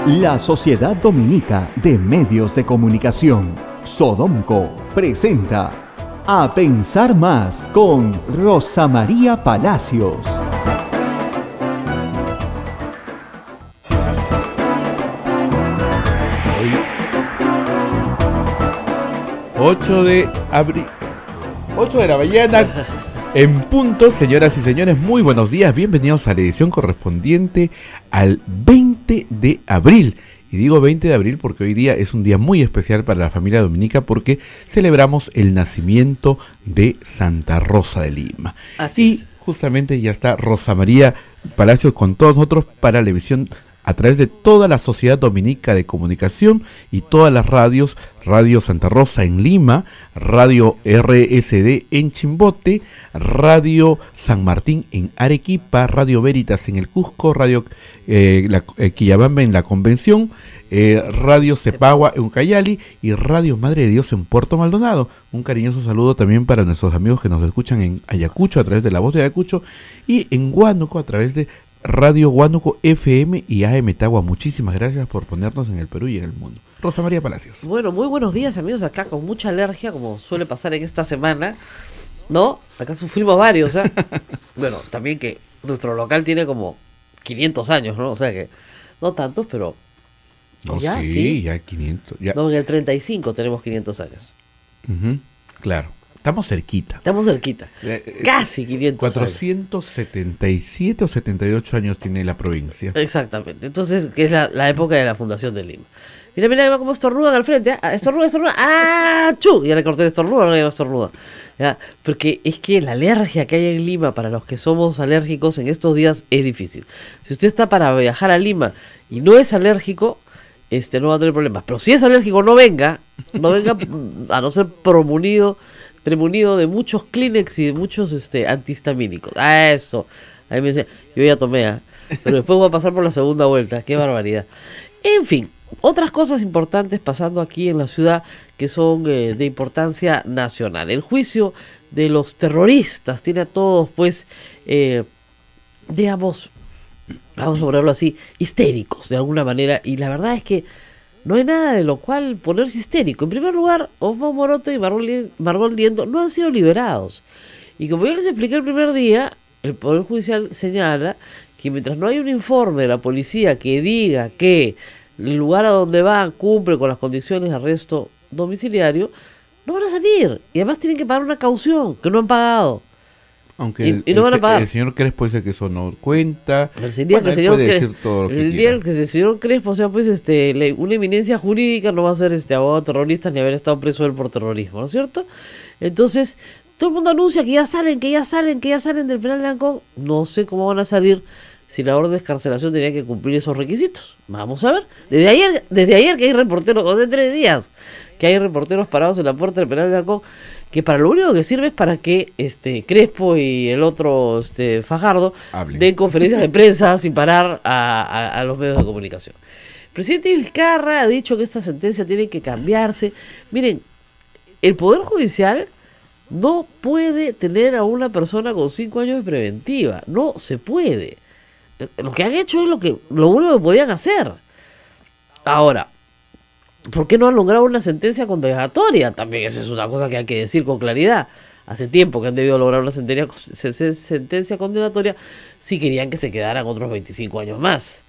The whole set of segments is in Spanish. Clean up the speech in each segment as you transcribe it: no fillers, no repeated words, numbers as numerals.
La Sociedad Dominica de Medios de Comunicación, Sodomco, presenta A Pensar Más con Rosa María Palacios. Hoy, 8 de abril, 8 de la mañana, en punto, señoras y señores, muy buenos días, bienvenidos a la edición correspondiente al 20 de abril. Y digo 20 de abril porque hoy día es un día muy especial para la familia dominica porque celebramos el nacimiento de Santa Rosa de Lima. Así es. Justamente ya está Rosa María Palacios con todos nosotros para la emisión a través de toda la Sociedad Dominica de Comunicación y todas las radios, Radio Santa Rosa en Lima, Radio RSD en Chimbote, Radio San Martín en Arequipa, Radio Veritas en el Cusco, Radio Quillabamba en la Convención, Radio Cepagua en Ucayali y Radio Madre de Dios en Puerto Maldonado. Un cariñoso saludo también para nuestros amigos que nos escuchan en Ayacucho a través de La Voz de Ayacucho y en Huánuco a través de Radio Huánuco FM y AM Tagua. Muchísimas gracias por ponernos en el Perú y en el mundo. Rosa María Palacios. Bueno, muy buenos días, amigos, acá con mucha alergia, como suele pasar en esta semana, ¿no? Acá sufrimos varios, ¿eh? Bueno, también que nuestro local tiene como 500 años, ¿no? O sea que no tantos, pero No, ya, sí, ya 500. Ya. No, en el 35 tenemos 500 años. Claro. Estamos cerquita. Casi 500 477 o 78 años tiene la provincia. Exactamente. Entonces, que es la época de la fundación de Lima. Mira cómo estornudan al frente. Estornuda. ¡Ah! ¡Chu! Ya le corté el estornudo, ahora ya no estornuda. ¿Ya? Porque es que la alergia que hay en Lima para los que somos alérgicos en estos días es difícil. Si usted está para viajar a Lima y no es alérgico, no va a tener problemas. Pero si es alérgico, no venga a no ser premonido de muchos Kleenex y de muchos antihistamínicos. Eso. Ahí me dice, yo ya tomé, pero después voy a pasar por la segunda vuelta. Qué barbaridad. En fin, otras cosas importantes pasando aquí en la ciudad que son de importancia nacional. El juicio de los terroristas tiene a todos, pues, digamos, vamos a ponerlo así, histéricos de alguna manera. Y la verdad es que no hay nada de lo cual ponerse histérico. En primer lugar, Osmo Moroto y Margol Diendo no han sido liberados. Y como yo les expliqué el primer día, el Poder Judicial señala que mientras no hay un informe de la policía que diga que el lugar a donde van cumple con las condiciones de arresto domiciliario, no van a salir. Y además tienen que pagar una caución que no han pagado. Aunque y no van a pagar. El señor Crespo dice que eso no cuenta. El día que el señor Crespo sea pues una eminencia jurídica, no va a ser abogado terrorista ni haber estado preso él por terrorismo, ¿no es cierto? Entonces, todo el mundo anuncia que ya salen del penal de Ancón. No sé cómo van a salir si la orden de excarcelación tenía que cumplir esos requisitos. Vamos a ver. Desde ayer que hay reporteros, o de 3 días, que hay reporteros parados en la puerta del penal de Ancón, que para lo único que sirve es para que Crespo y el otro Fajardo den conferencias de prensa sin parar a los medios de comunicación. El presidente Vizcarra ha dicho que esta sentencia tiene que cambiarse. Miren, el Poder Judicial no puede tener a una persona con 5 años de preventiva. No se puede. Lo que han hecho es lo único que podían hacer. Ahora, ¿por qué no han logrado una sentencia condenatoria? También esa es una cosa que hay que decir con claridad. Hace tiempo que han debido lograr una sentencia condenatoria si querían que se quedaran otros 25 años más.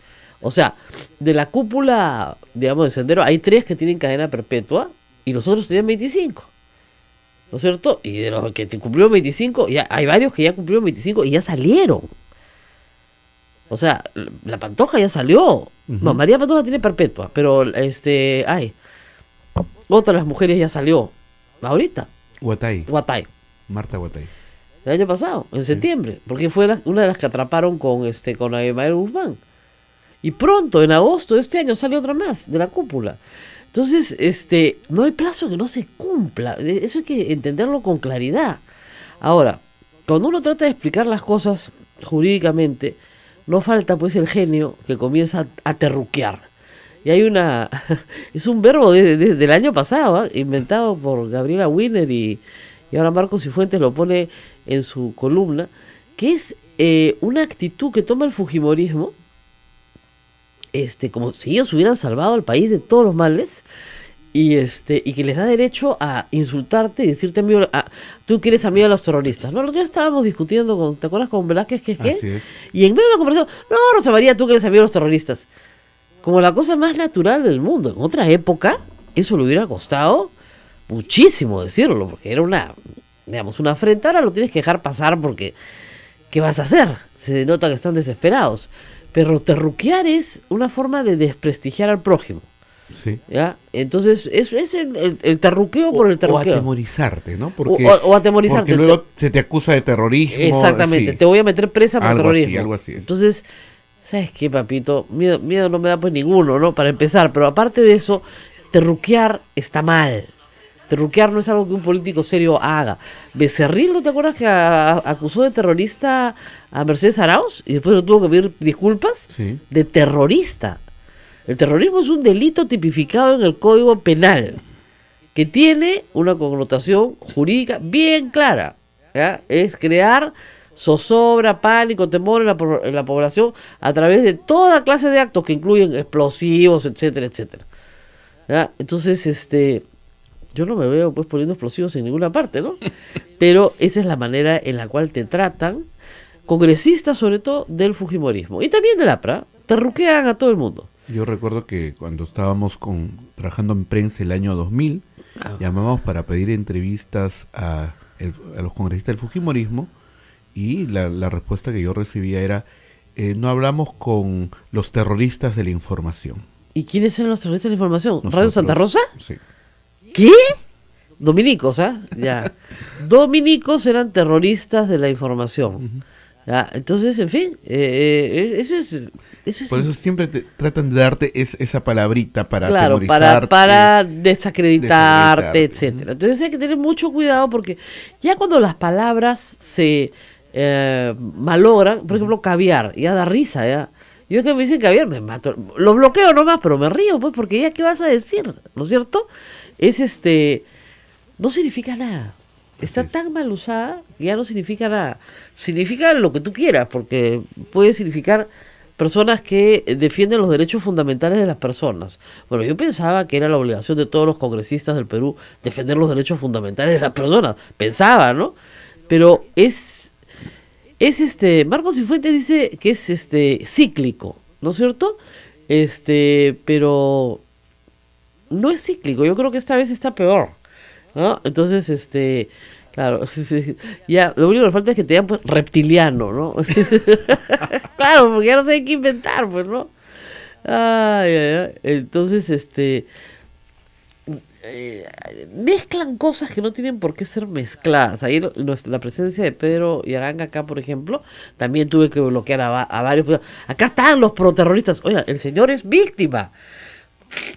O sea, de la cúpula, digamos, de Sendero, hay 3 que tienen cadena perpetua y los otros tenían 25. ¿No es cierto? Y de los que cumplieron 25, ya hay varios que ya cumplieron 25 y ya salieron. O sea, la Pantoja ya salió. No, María Pantoja tiene perpetua, pero otra de las mujeres ya salió. Ahorita. Guatay. Marta Guatay. El año pasado, en septiembre, porque fue una de las que atraparon con Abimael Guzmán. Y pronto, en agosto de este año, sale otra más de la cúpula. Entonces, no hay plazo que no se cumpla. Eso hay que entenderlo con claridad. Ahora, cuando uno trata de explicar las cosas jurídicamente, no falta pues el genio que comienza a terruquear. Y hay es un verbo del año pasado, inventado por Gabriela Wiener y ahora Marcos Cifuentes lo pone en su columna, que es una actitud que toma el fujimorismo como si ellos hubieran salvado al país de todos los males, y que les da derecho a insultarte y decirte amigo, tú que eres amigo de los terroristas. No, nosotros estábamos discutiendo ¿te acuerdas con Velázquez qué? Y en medio de la conversación, no, Rosa María, tú que eres amigo de los terroristas. Como la cosa más natural del mundo. En otra época, eso le hubiera costado muchísimo decirlo, porque era una afrenta. Ahora lo tienes que dejar pasar porque, ¿qué vas a hacer? Se nota que están desesperados. Pero terruquear es una forma de desprestigiar al prójimo. Sí. ¿Ya? Entonces, es el terruqueo por el terruqueo. O atemorizarte, ¿no? Porque, o atemorizarte. Porque luego se te acusa de terrorismo. Exactamente, te voy a meter presa por terrorismo. Algo así. Entonces, ¿sabes qué, papito? Miedo no me da pues ninguno, ¿no? Para empezar, pero aparte de eso, terruquear está mal. Terruquear no es algo que un político serio haga. Becerril, ¿no te acuerdas que acusó de terrorista a Mercedes Arauz? Y después no tuvo que pedir disculpas. Sí. De terrorista. El terrorismo es un delito tipificado en el Código Penal, que tiene una connotación jurídica bien clara, ¿ya? Es crear zozobra, pánico, temor en la población a través de toda clase de actos que incluyen explosivos, etcétera, etcétera. ¿Ya? Entonces, yo no me veo pues poniendo explosivos en ninguna parte, ¿no? Pero esa es la manera en la cual te tratan congresistas, sobre todo del fujimorismo y también del APRA, terruquean a todo el mundo. Yo recuerdo que cuando estábamos trabajando en prensa el año 2000, llamamos para pedir entrevistas a los congresistas del fujimorismo, y la respuesta que yo recibía era, no hablamos con los terroristas de la información. ¿Y quiénes eran los terroristas de la información? Nosotros, ¿Radio Santa Rosa? Sí. ¿Qué? Dominicos, Ya. Dominicos eran terroristas de la información. Uh-huh. ¿Ya? Entonces, en fin, eso es... Por eso siempre tratan de darte esa palabrita para atemorizarte, para desacreditarte, etcétera. Entonces hay que tener mucho cuidado porque ya cuando las palabras se malogran, por ejemplo, caviar, ya da risa, ya. Yo que me dicen caviar, me mato. Lo bloqueo nomás, pero me río, pues, porque ya, ¿qué vas a decir? ¿No es cierto? No significa nada. Está tan mal usada que ya no significa nada. Significa lo que tú quieras, porque puede significar personas que defienden los derechos fundamentales de las personas. Bueno, yo pensaba que era la obligación de todos los congresistas del Perú defender los derechos fundamentales de las personas. Pensaba, ¿no? Pero Marcos Cifuentes dice que es cíclico, ¿no es cierto? Pero no es cíclico. Yo creo que esta vez está peor, ¿no? Entonces, claro, ya lo único que falta es que te digan pues reptiliano, ¿no? Claro, porque ya no saben qué inventar, pues, ¿no? Entonces, mezclan cosas que no tienen por qué ser mezcladas. Ahí la presencia de Pedro Yaranga acá, por ejemplo, también tuve que bloquear a varios. Acá están los proterroristas. Oiga, el señor es víctima.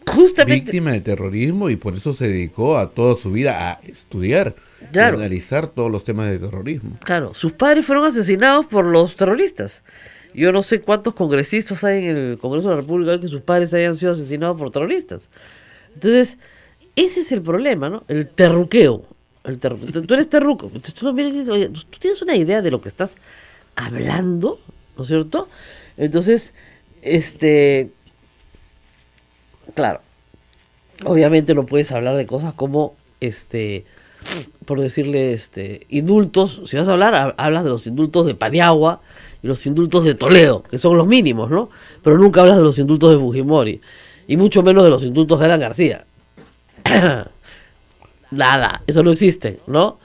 Justamente víctima de terrorismo, y por eso se dedicó a toda su vida a estudiar, claro, y analizar todos los temas de terrorismo. Claro, sus padres fueron asesinados por los terroristas. Yo no sé cuántos congresistas hay en el Congreso de la República que sus padres hayan sido asesinados por terroristas. Entonces, ese es el problema, ¿no? El terruqueo. Tú eres terruco. Tú tienes una idea de lo que estás hablando, ¿no es cierto? Entonces, claro, obviamente no puedes hablar de cosas como, por decirle, indultos. Si vas a hablar, hablas de los indultos de Paniagua y los indultos de Toledo, que son los mínimos, ¿no? Pero nunca hablas de los indultos de Fujimori, y mucho menos de los indultos de Alan García. Nada, eso no existe, ¿no?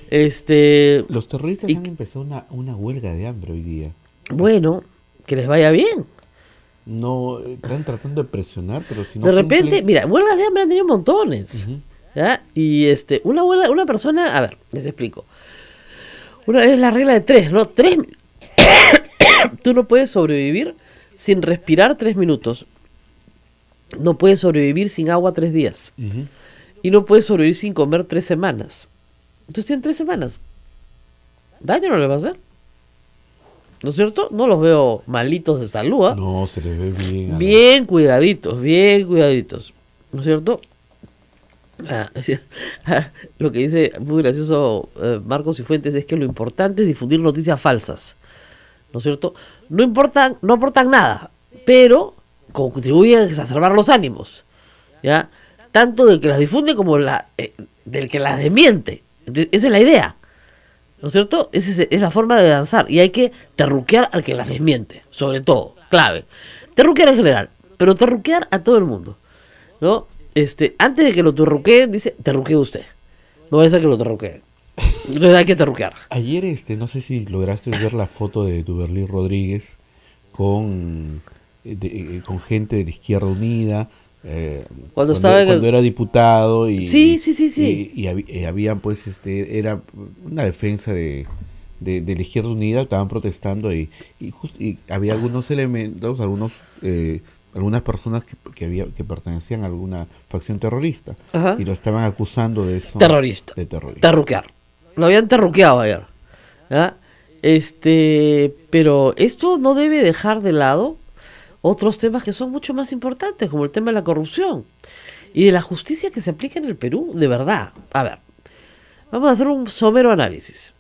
Los terroristas han empezado una huelga de hambre hoy día. Bueno, que les vaya bien. No, están tratando de presionar, pero si no de repente, cumplen... mira, huelgas de hambre han tenido montones. Uh-huh. ¿Ya? Y una persona, a ver, les explico. Es la regla de 3, ¿no? 3. Tú no puedes sobrevivir sin respirar 3 minutos. No puedes sobrevivir sin agua 3 días. Uh-huh. Y no puedes sobrevivir sin comer 3 semanas. Entonces tienen 3 semanas. Daño no les va a hacer, ¿no es cierto? No los veo malitos de salud, ¿eh? No, se les ve bien. Bien cuidaditos, ¿no es cierto? Lo que dice muy gracioso Marcos Cifuentes es que lo importante es difundir noticias falsas, ¿no es cierto? No aportan nada, pero contribuyen a exacerbar los ánimos, ¿ya? Tanto del que las difunde como del que las desmiente. Esa es la idea, ¿no es cierto? Esa es la forma de danzar, y hay que terruquear al que las desmiente, sobre todo, clave. Terruquear en general, pero terruquear a todo el mundo, ¿no? Antes de que lo terruqueen, dice, terruquee usted. No vaya a ser que lo terruqueen. Entonces hay que terruquear. Ayer, no sé si lograste ver la foto de Duberly Rodríguez con gente de la Izquierda Unida, cuando era diputado y sí. Y habían pues era una defensa de la Izquierda Unida, estaban protestando y había algunos elementos, algunas personas que pertenecían a alguna facción terrorista. Ajá. Y lo estaban acusando de eso. Terrorista. De terrorista. Terruquear. Lo habían terruqueado ayer. ¿Ya? Pero esto no debe dejar de lado otros temas que son mucho más importantes, como el tema de la corrupción y de la justicia que se aplica en el Perú, de verdad. A ver, vamos a hacer un somero análisis.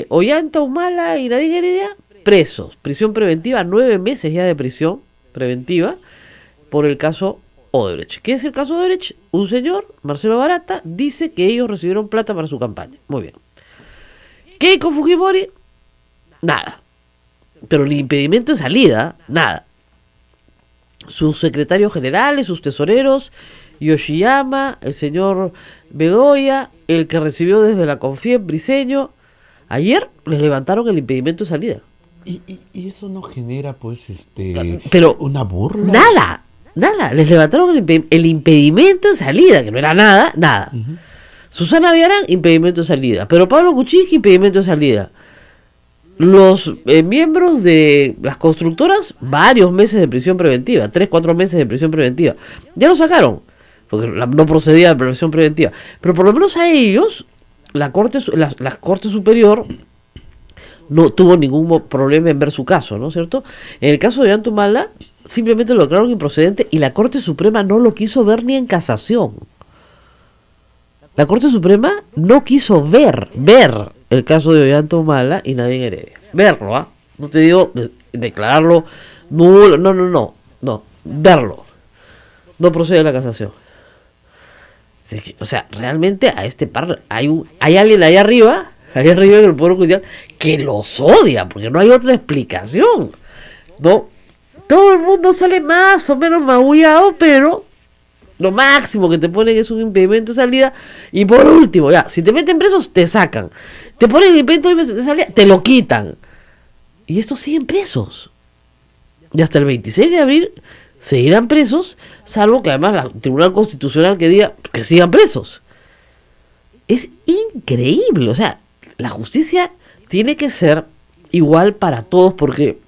Ollanta Humala y Nadine Heredia, presos, prisión preventiva, 9 meses ya de prisión preventiva por el caso Odebrecht. ¿Qué es el caso Odebrecht? Un señor, Marcelo Barata, dice que ellos recibieron plata para su campaña. Muy bien. Keiko Fujimori, nada. Pero el impedimento de salida, nada. Sus secretarios generales, sus tesoreros, Yoshiyama, el señor Bedoya, el que recibió desde la CONFIEP Briceño, ayer les levantaron el impedimento de salida. ¿Y eso no genera, pues, pero una burla? Nada, les levantaron el impedimento de salida, que no era nada. Uh-huh. Susana Villarán, impedimento de salida. Pero Pablo Kuczynski, impedimento de salida. Los miembros de las constructoras, varios meses de prisión preventiva, 3-4 meses de prisión preventiva. Ya lo sacaron, porque no procedía de prisión preventiva. Pero por lo menos a ellos, la Corte Superior no tuvo ningún problema en ver su caso, ¿no es cierto? En el caso de Ollanta Humala, simplemente lo declararon improcedente y la Corte Suprema no lo quiso ver ni en casación. La Corte Suprema no quiso ver el caso de Ollanta Humala y Nadine Heredia. Verlo, ¿ah? No te digo declararlo nulo, no, verlo. No procede la casación. O sea, realmente a este par hay alguien ahí arriba en el Poder Judicial que los odia, porque no hay otra explicación, ¿no? Todo el mundo sale más o menos magullado, pero lo máximo que te ponen es un impedimento de salida. Y por último, ya, si te meten presos, te sacan. Te ponen el impedimento de salida, te lo quitan. Y estos siguen presos. Y hasta el 26 de abril seguirán presos, salvo que además el Tribunal Constitucional que diga que sigan presos. Es increíble, o sea, la justicia tiene que ser igual para todos, porque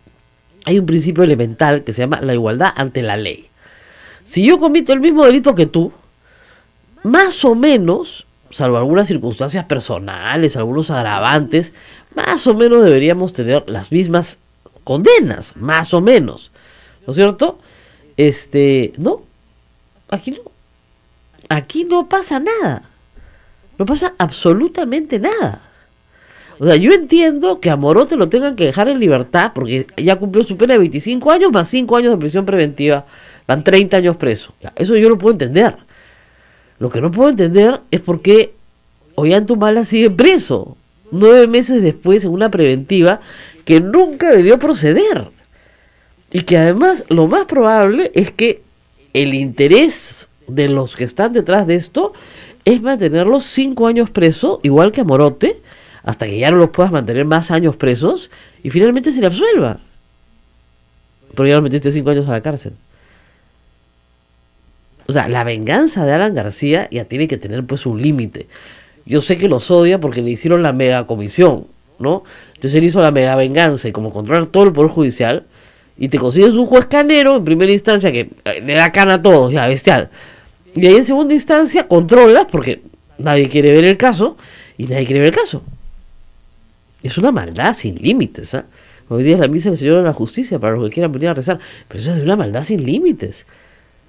hay un principio elemental que se llama la igualdad ante la ley. Si yo comito el mismo delito que tú, más o menos, salvo algunas circunstancias personales, algunos agravantes, más o menos deberíamos tener las mismas condenas, más o menos, ¿no es cierto? No, aquí no pasa nada, no pasa absolutamente nada. O sea, yo entiendo que a Morote lo tengan que dejar en libertad porque ya cumplió su pena de 25 años más 5 años de prisión preventiva, van 30 años preso. Eso yo lo puedo entender. Lo que no puedo entender es por qué Ollanta Humala sigue preso 9 meses después en una preventiva que nunca debió proceder. Y que además lo más probable es que el interés de los que están detrás de esto es mantenerlos 5 años presos, igual que a Morote, hasta que ya no los puedas mantener más años presos y finalmente se le absuelva. Pero ya lo metiste 5 años a la cárcel. O sea, la venganza de Alan García ya tiene que tener pues un límite. Yo sé que los odia porque le hicieron la mega comisión, ¿no? Entonces él hizo la mega venganza y como controlar todo el Poder Judicial, y te consigues un juez canero en primera instancia que le da cana a todos, ya, bestial. Y ahí en segunda instancia controlas porque nadie quiere ver el caso y nadie quiere ver el caso. Es una maldad sin límites, ¿eh? Hoy día es la misa del Señor de la Justicia para los que quieran venir a rezar, pero eso es de una maldad sin límites.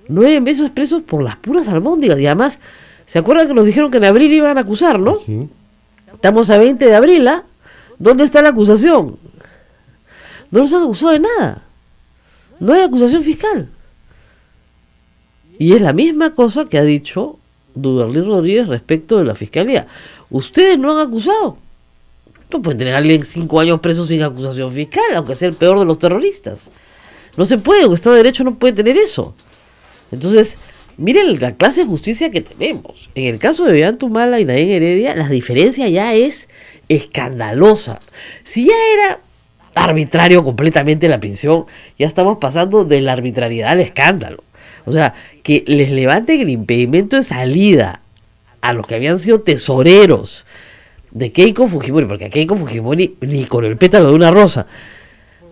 9 meses presos por las puras albóndigas. Y además, ¿se acuerdan que nos dijeron que en abril iban a acusar, no? Sí. Estamos a 20 de abril, ¿ah? ¿Dónde está la acusación? No los han acusado de nada. No hay acusación fiscal. Y es la misma cosa que ha dicho Duberly Rodríguez respecto de la fiscalía. Ustedes no han acusado. No pueden tener a alguien 5 años preso sin acusación fiscal, aunque sea el peor de los terroristas. No se puede, un Estado de Derecho no puede tener eso. Entonces, miren la clase de justicia que tenemos. En el caso de Ollantumala y Nadine Heredia, la diferencia ya es escandalosa. Si ya era arbitrario completamente la prisión, ya estamos pasando de la arbitrariedad al escándalo. O sea, que les levanten el impedimento de salida a los que habían sido tesoreros de Keiko Fujimori, porque a Keiko Fujimori ni con el pétalo de una rosa,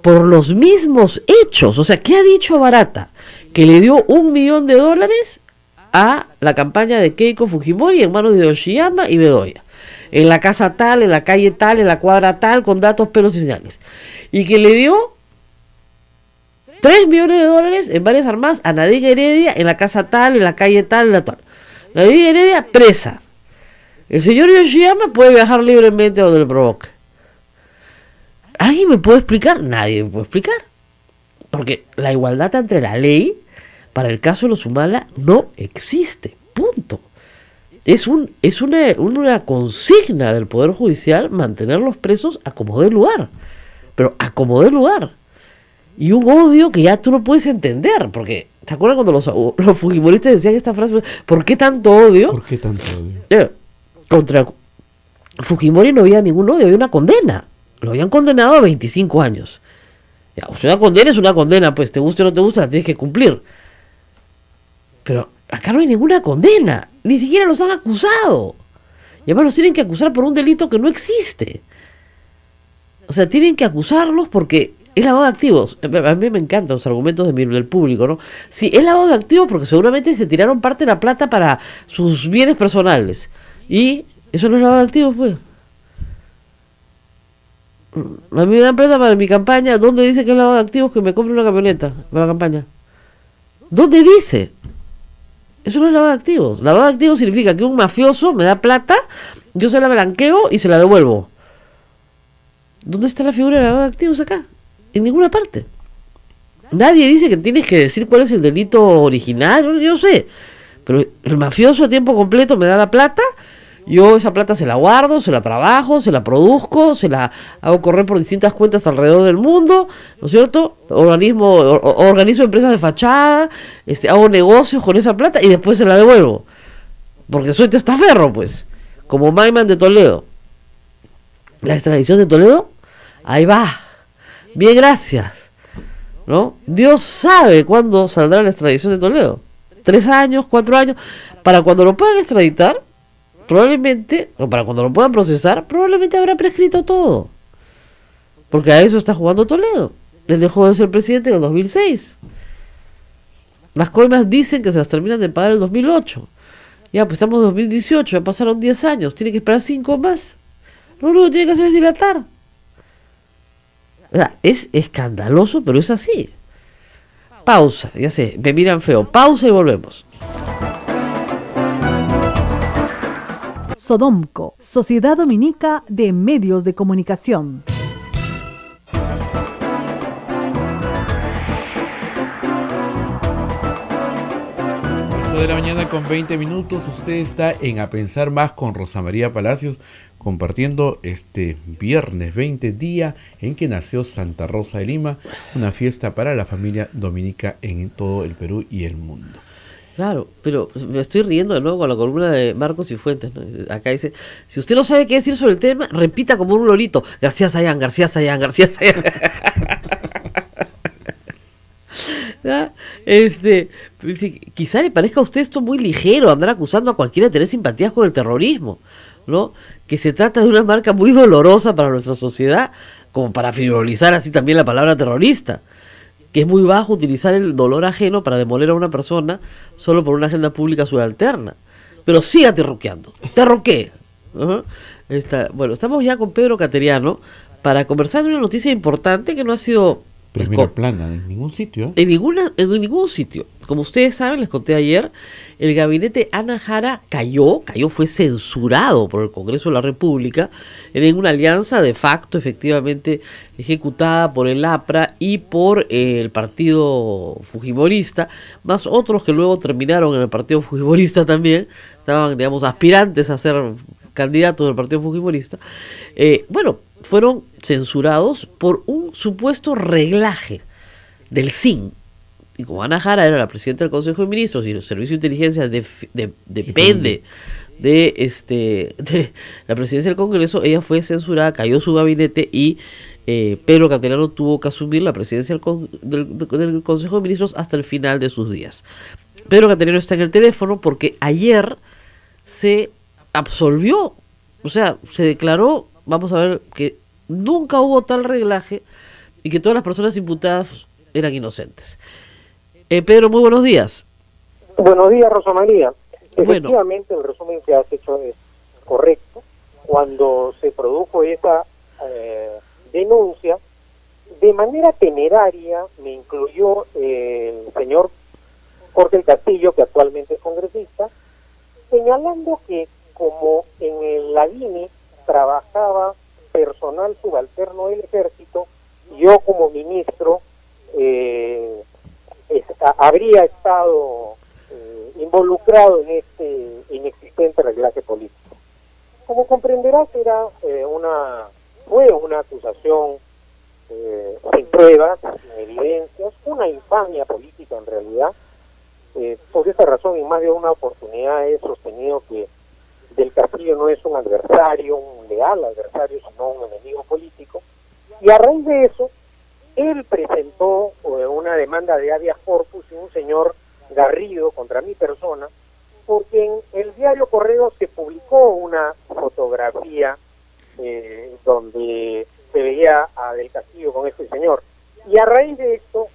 por los mismos hechos. O sea, ¿qué ha dicho Barata? Que le dio $1 millón a la campaña de Keiko Fujimori en manos de Yoshiyama y Bedoya, en la casa tal, en la calle tal, en la cuadra tal, con datos, pelos y señales, y que le dio $3 millones en varias armas a Nadine Heredia en la casa tal, en la calle tal, en la tal. Nadine Heredia presa. El señor Yoshiyama puede viajar libremente a donde le provoque. ¿Alguien me puede explicar? Nadie me puede explicar. Porque la igualdad ante la ley, para el caso de los Humala, no existe. Punto. Es una consigna del Poder Judicial mantener los presos a como dé lugar. Pero a como dé lugar. Y un odio que ya tú no puedes entender. Porque, ¿te acuerdas cuando los fujimoristas decían esta frase? ¿Por qué tanto odio? ¿Por qué tanto odio? Contra Fujimori no había ningún odio, había una condena. Lo habían condenado a 25 años. Ya, o sea, una condena es una condena, pues te guste o no te gusta, la tienes que cumplir. Pero acá no hay ninguna condena, ni siquiera los han acusado. Y además los tienen que acusar por un delito que no existe. O sea, tienen que acusarlos porque es lavado de activos. A mí me encantan los argumentos del público, ¿no? Sí, es lavado de activos porque seguramente se tiraron parte de la plata para sus bienes personales. Y eso no es lavado de activos, pues. A mí me dan plata para mi campaña. ¿Dónde dice que es lavado de activos que me compre una camioneta para la campaña? ¿Dónde dice? Eso no es lavado de activos. Lavado de activos significa que un mafioso me da plata, yo se la blanqueo y se la devuelvo. ¿Dónde está la figura de lavado de activos acá? En ninguna parte. Nadie dice que tienes que decir cuál es el delito original, yo sé. Pero el mafioso a tiempo completo me da la plata, yo esa plata se la guardo, se la trabajo, se la produzco, se la hago correr por distintas cuentas alrededor del mundo, ¿no es cierto? Organizo empresas de fachada, hago negocios con esa plata y después se la devuelvo. Porque soy testaferro, pues. Como Maiman de Toledo. La extradición de Toledo, ahí va. Bien, gracias. ¿No? Dios sabe cuándo saldrá la extradición de Toledo. 3 años, 4 años. Para cuando lo puedan extraditar, probablemente, o para cuando lo puedan procesar, probablemente habrá prescrito todo. Porque a eso está jugando Toledo. Él dejó de ser presidente en el 2006. Las coimas dicen que se las terminan de pagar en el 2008. Ya, pues estamos en 2018, ya pasaron 10 años. Tiene que esperar 5 más. Lo único que tiene que hacer es dilatar. O sea, es escandaloso, pero es así. Pausa, ya sé, me miran feo. Pausa y volvemos. Sodomco, Sociedad Dominica de Medios de Comunicación. 8 de la mañana con 20 minutos. Usted está en A Pensar Más con Rosa María Palacios, compartiendo este viernes 20, día en que nació Santa Rosa de Lima, una fiesta para la familia dominica en todo el Perú y el mundo. Claro, pero me estoy riendo de nuevo con la columna de Marcos y Fuentes, ¿no? Acá dice, si usted no sabe qué decir sobre el tema, repita como un lorito, García Sayán, García Sayán, García Sayán. ¿Ya? Quizá le parezca a usted esto muy ligero, andar acusando a cualquiera de tener simpatías con el terrorismo, ¿no? Que se trata de una marca muy dolorosa para nuestra sociedad, como para frivolizar así también la palabra terrorista, que es muy bajo utilizar el dolor ajeno para demoler a una persona solo por una agenda pública subalterna. Pero siga terroqueando, terroquee. Bueno, estamos ya con Pedro Cateriano para conversar de una noticia importante que no ha sido Primera plana, en ningún sitio. En ningún sitio. Como ustedes saben, les conté ayer, el gabinete Ana Jara cayó, fue censurado por el Congreso de la República en una alianza de facto, efectivamente, ejecutada por el APRA y por el partido fujimorista, más otros que luego terminaron en el partido fujimorista también, estaban, digamos, aspirantes a ser candidatos del partido fujimorista. Fueron censurados por un supuesto reglaje del CIN. Y como Ana Jara era la presidenta del Consejo de Ministros y el Servicio de Inteligencia depende de la presidencia del Congreso, ella fue censurada, cayó su gabinete y Pedro Castellano tuvo que asumir la presidencia del Consejo de Ministros hasta el final de sus días. Pedro Castellano está en el teléfono porque ayer se absolvió, o sea, se declaró, vamos a ver, que nunca hubo tal reglaje y que todas las personas imputadas eran inocentes. Pedro, muy buenos días. Buenos días, Rosa María. Efectivamente, el resumen que has hecho es correcto. Cuando se produjo esa denuncia, de manera temeraria me incluyó el señor Jorge Castillo, que actualmente es congresista, señalando que como en la DINI trabajaba personal subalterno del ejército, yo como ministro habría estado involucrado en este inexistente reglaje político. Como comprenderás, fue una acusación sin pruebas, sin evidencias, una infamia política en realidad. Por esa razón, en más de una oportunidad he sostenido que Del Castillo no es un adversario, un leal adversario, sino un enemigo político. Y a raíz de eso, él presentó una demanda de habeas corpus y un señor Garrido contra mi persona, porque en el diario Correo se publicó una fotografía donde se veía a Del Castillo con este señor. Y a raíz de esto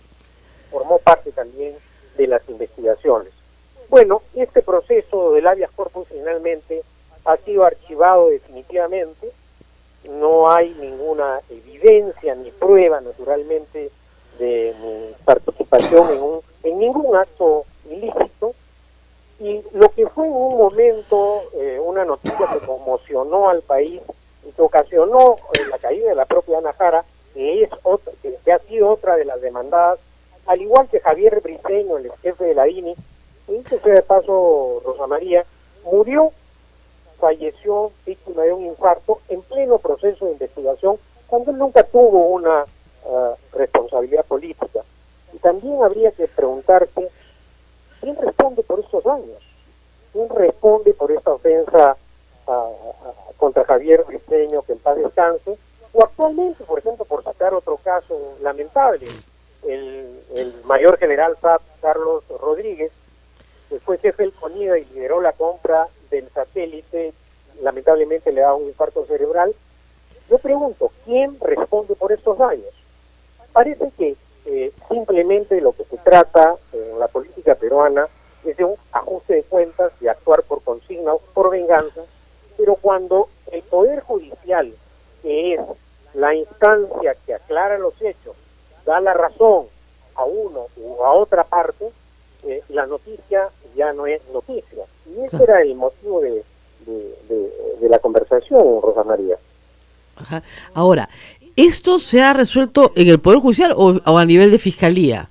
formó parte también de las investigaciones. Bueno, este proceso del habeas corpus finalmente ha sido archivado definitivamente. No hay ninguna evidencia ni prueba, naturalmente, de mi participación en ningún acto ilícito. Y lo que fue en un momento una noticia que conmocionó al país y que ocasionó la caída de la propia Ana Jara, que ha sido otra de las demandadas, al igual que Javier Briceño, el jefe de la DINI, y dicho sea de paso, Rosa María, falleció víctima de un infarto en pleno proceso de investigación, cuando él nunca tuvo una responsabilidad política. Y también habría que preguntarse, ¿quién responde por estos daños? ¿Quién responde por esta ofensa contra Javier Briceño, que en paz descanse? O actualmente, por ejemplo, por sacar otro caso lamentable, el mayor general SAP, Carlos Rodríguez, que fue jefe del CONIDA y lideró la compra del satélite, lamentablemente le da un infarto cerebral. Yo pregunto, ¿quién responde por estos daños? Parece que simplemente lo que se trata en la política peruana es de un ajuste de cuentas, de actuar por consigna, por venganza, pero cuando el Poder Judicial, que es la instancia que aclara los hechos, da la razón a uno u a otra parte, la noticia ya no es noticia. Y ese era el motivo de la conversación, Rosa María. Ajá. Ahora, ¿esto se ha resuelto en el Poder Judicial o a nivel de Fiscalía?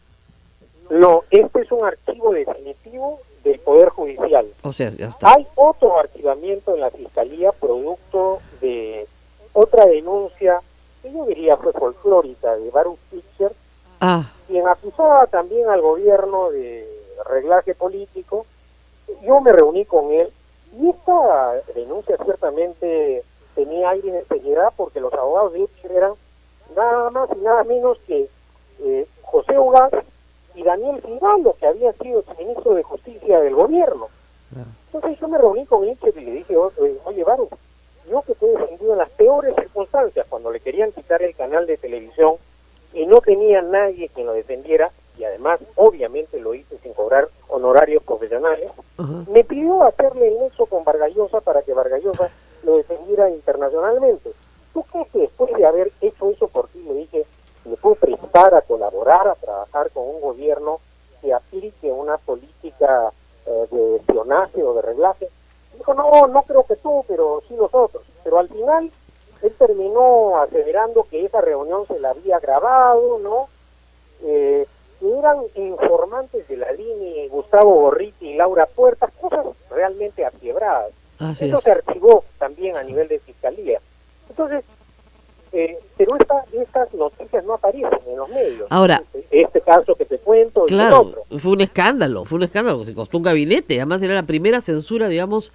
No, este es un archivo definitivo del Poder Judicial. O sea, ya está. Hay otro archivamiento en la Fiscalía, producto de otra denuncia, que yo diría fue folclórica, de Baruch Pitcher, quien acusaba también al gobierno de reglaje político. Yo me reuní con él y esta denuncia ciertamente tenía aire de seriedad, porque los abogados de Pitcher eran nada más y nada menos que José Ugaz y Daniel Giraldo, que había sido ministro de Justicia del gobierno. Entonces yo me reuní con Pitcher y le dije, oye Baruch, yo que te he defendido en las peores circunstancias, cuando le querían quitar el canal de televisión y no tenía nadie quien lo defendiera, y además obviamente lo hice sin cobrar honorarios profesionales, me pidió hacerle el nexo con Vargas Llosa para que Vargas Llosa lo defendiera internacionalmente. ¿Tú crees que después de haber hecho eso por ti, le dije, me puedo prestar a colaborar política de espionaje o de reglaje. Dijo, no, no creo que tú, pero sí nosotros. Pero al final él terminó aseverando que esa reunión se la había grabado, ¿no? Que eran informantes de la DINI, Gustavo Gorriti y Laura Puertas, cosas realmente afiebradas. Eso se archivó también a nivel de fiscalía. Entonces, pero estas noticias no aparecen en los medios. Ahora, este caso que te cuento, claro, y el otro. fue un escándalo, se costó un gabinete, además era la primera censura, digamos,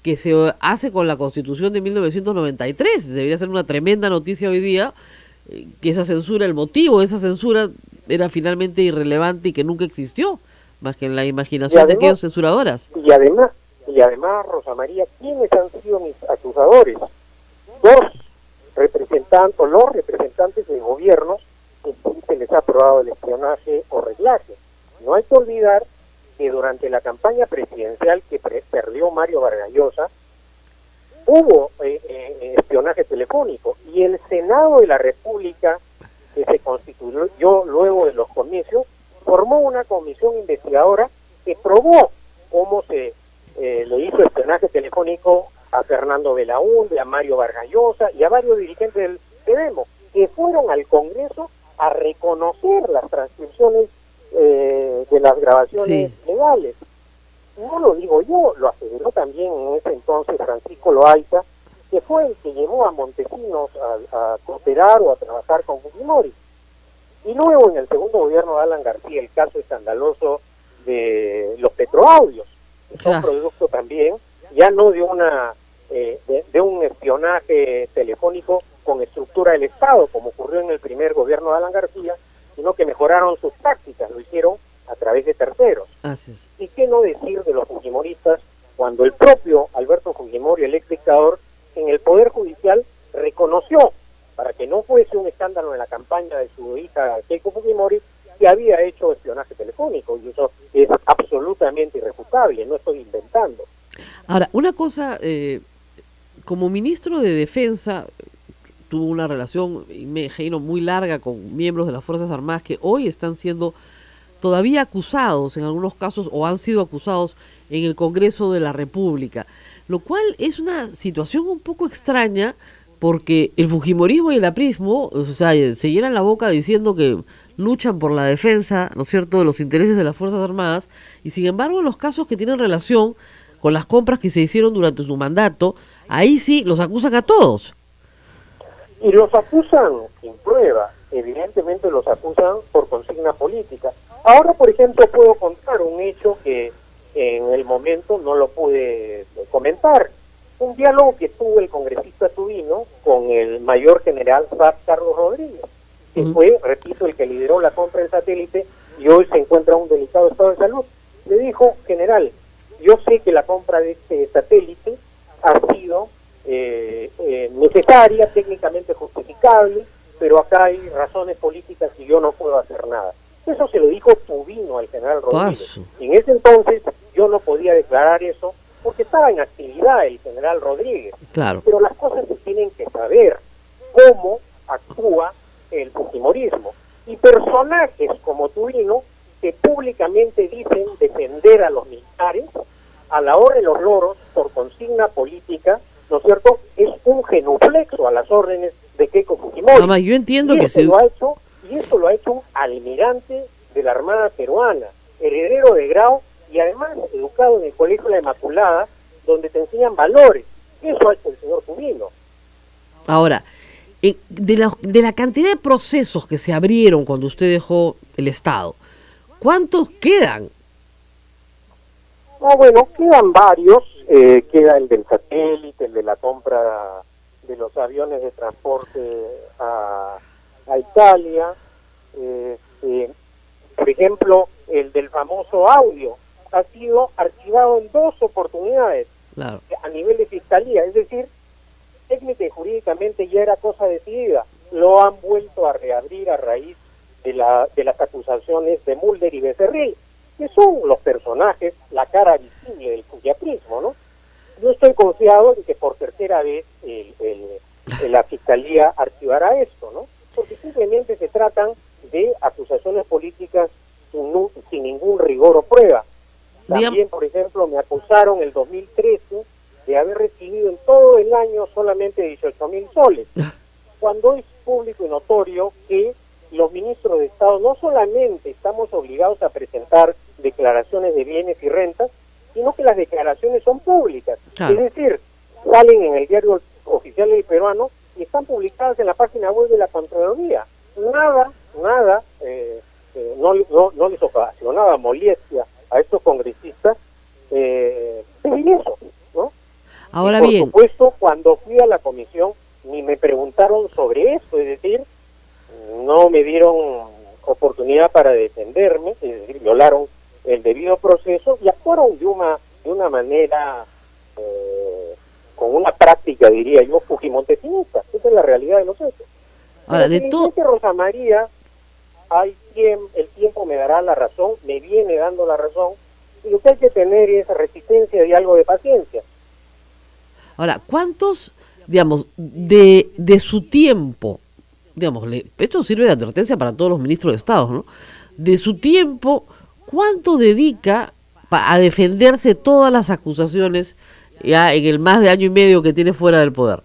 que se hace con la Constitución de 1993. Debería ser una tremenda noticia hoy día, que esa censura, el motivo de esa censura era finalmente irrelevante y que nunca existió, más que en la imaginación además, de aquellos censuradoras. Y además, Rosa María, ¿quiénes han sido mis acusadores? Los representantes de gobiernos que sí se les ha aprobado el espionaje o reglaje. No hay que olvidar que durante la campaña presidencial que perdió Mario Vargas Llosa, hubo espionaje telefónico, y el Senado de la República, que se constituyó luego de los comicios, formó una comisión investigadora que probó cómo se le hizo espionaje telefónico a Fernando Belaúnde, a Mario Vargas Llosa y a varios dirigentes del PDEMO, que fueron al Congreso a reconocer las transcripciones de las grabaciones legales. No lo digo yo, lo aseveró también en ese entonces Francisco Loaiza, que fue el que llevó a Montesinos a cooperar o a trabajar con Fujimori. Y luego en el segundo gobierno de Alan García, el caso escandaloso de los petroaudios, que son producto también, ya no de de un espionaje telefónico con estructura del Estado, como ocurrió en el primer gobierno de Alan García, sino que mejoraron sus tácticas, lo hicieron a través de terceros. Así es. Y qué no decir de los fujimoristas cuando el propio Alberto Fujimori, el ex dictador, en el Poder Judicial reconoció, para que no fuese un escándalo en la campaña de su hija Keiko Fujimori, que había hecho espionaje telefónico, y eso es absolutamente irrefutable, no estoy inventando. Ahora, una cosa, como ministro de Defensa, tuvo una relación, me imagino, muy larga con miembros de las Fuerzas Armadas que hoy están siendo todavía acusados en algunos casos, o han sido acusados en el Congreso de la República, lo cual es una situación un poco extraña, porque el fujimorismo y el aprismo, o sea, se llenan la boca diciendo que luchan por la defensa, ¿no es cierto?, de los intereses de las Fuerzas Armadas, y sin embargo en los casos que tienen relación con las compras que se hicieron durante su mandato, ahí sí los acusan a todos. Y los acusan sin prueba, evidentemente los acusan por consigna política. Ahora, por ejemplo, puedo contar un hecho que en el momento no lo pude comentar. Un diálogo que tuvo el congresista Tubino con el mayor general Carlos Rodríguez, que fue, repito, el que lideró la compra del satélite y hoy se encuentra en un delicado estado de salud. Le dijo: general, yo sé que la compra de este satélite ha sido necesaria, técnicamente justificable, pero acá hay razones políticas y yo no puedo hacer nada. Eso se lo dijo Tubino al general Rodríguez. En ese entonces yo no podía declarar eso porque estaba en actividad el general Rodríguez. Claro. Pero las cosas se tienen que saber, cómo actúa el fujimorismo. Y personajes como Tubino, que públicamente dicen defender a los militares, a la hora de los loros, por consigna política, ¿no es cierto?, es un genuflexo a las órdenes de Keiko Fujimori. Mamá, yo entiendo que sí. Y eso lo ha hecho un almirante de la Armada peruana, heredero de grado y además educado en el Colegio La Inmaculada, donde te enseñan valores. Eso ha hecho el señor Tubino. Ahora, de la cantidad de procesos que se abrieron cuando usted dejó el Estado, ¿cuántos quedan? Bueno, quedan varios. Queda el del satélite, el de la compra de los aviones de transporte a Italia, por ejemplo, el del famoso audio ha sido archivado en 2 oportunidades. Claro. A nivel de fiscalía, es decir, técnica y jurídicamente ya era cosa decidida. Lo han vuelto a reabrir a raíz de las acusaciones de Mulder y Becerril, que son los personajes, la cara visible del fujaprismo, ¿no? Yo estoy confiado de que por tercera vez la fiscalía archivará esto, ¿no? Porque simplemente se tratan de acusaciones políticas sin ningún rigor o prueba. También, por ejemplo, me acusaron el 2013 de haber recibido en todo el año solamente 18.000 soles, cuando es público y notorio que los ministros de Estado no solamente estamos obligados a presentar declaraciones de bienes y rentas, sino que las declaraciones son públicas. Claro. Es decir, salen en el diario oficial del peruano y están publicadas en la página web de la Contraloría. Nada, no les ocasionaba molestia a estos congresistas pedir eso, ¿no? Ahora y bien, por supuesto, cuando fui a la comisión ni me preguntaron sobre esto, es decir, no me dieron oportunidad para defenderme, es decir, violaron el debido proceso y actuaron de una manera con una práctica, diría yo, fujimontesista. Esa es la realidad de los hechos. Ahora, de todo, Rosa María, el tiempo me dará la razón, me viene dando la razón, y lo que hay que tener es resistencia y algo de paciencia. Ahora, ¿cuántos, digamos, de su tiempo, digamos, esto sirve de advertencia para todos los ministros de Estado, ¿no? De su tiempo, ¿cuánto dedica a defenderse todas las acusaciones ya en el más de año y medio que tiene fuera del poder?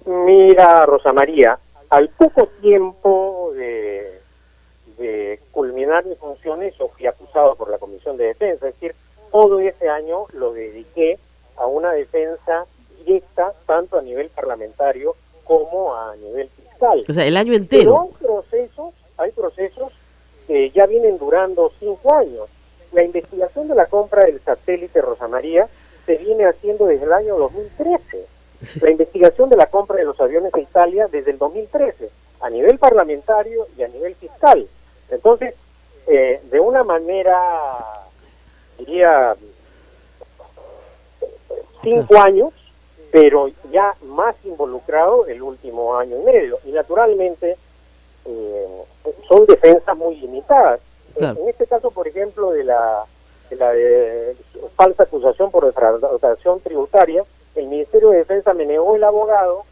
Mira, Rosa María, al poco tiempo de culminar mis funciones, yo fui acusado por la Comisión de Defensa, es decir, todo ese año lo dediqué a una defensa directa, tanto a nivel parlamentario como a nivel fiscal. O sea, el año entero. Pero hay procesos que ya vienen durando 5 años. La investigación de la compra del satélite Rosa María se viene haciendo desde el año 2013. Sí. La investigación de la compra de los aviones de Italia desde el 2013, a nivel parlamentario y a nivel fiscal. Entonces, de una manera, diría, 5 años, pero ya más involucrado el último año y medio. Y naturalmente son defensas muy limitadas. Claro. En este caso, por ejemplo, de la falsa acusación por defraudación tributaria, el Ministerio de Defensa me negó el abogado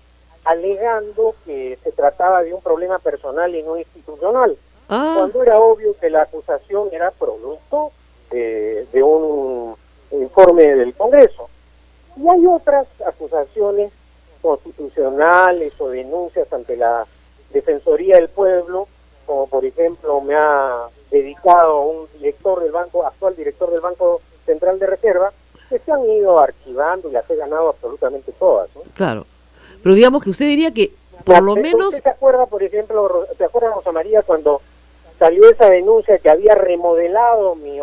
alegando que se trataba de un problema personal y no institucional, cuando era obvio que la acusación era producto de un informe del Congreso. Y hay otras acusaciones constitucionales o denuncias ante la Defensoría del Pueblo, como por ejemplo me ha dedicado un director del banco, actual director del Banco Central de Reserva, que se han ido archivando y las he ganado absolutamente todas, ¿no? Claro, pero digamos que usted diría que por lo menos... ¿Usted se acuerda, por ejemplo, Rosa María, cuando salió esa denuncia que había remodelado mi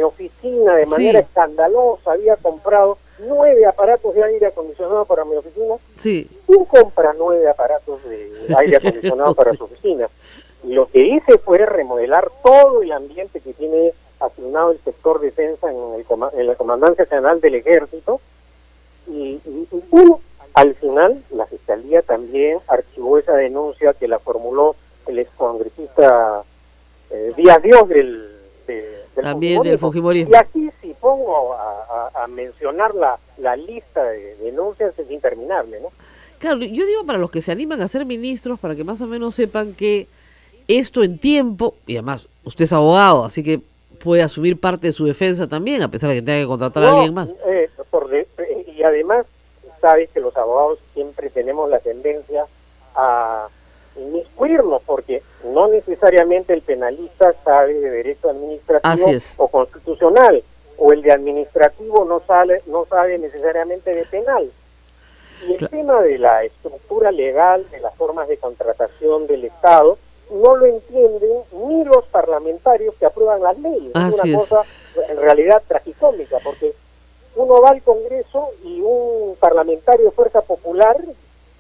oficina de manera escandalosa, había comprado 9 aparatos de aire acondicionado para mi oficina? Sí. ¿Quién compra 9 aparatos de aire acondicionado para su oficina? Y lo que hice fue remodelar todo el ambiente que tiene asignado el sector defensa en la Comandancia General del Ejército. Y bueno, al final la Fiscalía también archivó esa denuncia que la formuló el excongresista Díaz Dios del también del Fujimorismo. Y aquí si pongo a mencionar la lista de denuncias es interminable, ¿no? Claro, yo digo para los que se animan a ser ministros, para que más o menos sepan que esto en tiempo, y además usted es abogado, así que puede asumir parte de su defensa también, a pesar de que tenga que contratar a alguien más. Y además, sabes que los abogados siempre tenemos la tendencia a inmiscuirnos, porque no necesariamente el penalista sabe de derecho administrativo o constitucional, o el de administrativo no sabe necesariamente de penal. Y el tema de la estructura legal, de las formas de contratación del Estado, no lo entienden ni los parlamentarios que aprueban las leyes. Es una cosa en realidad tragicómica, porque uno va al Congreso y un parlamentario de Fuerza Popular,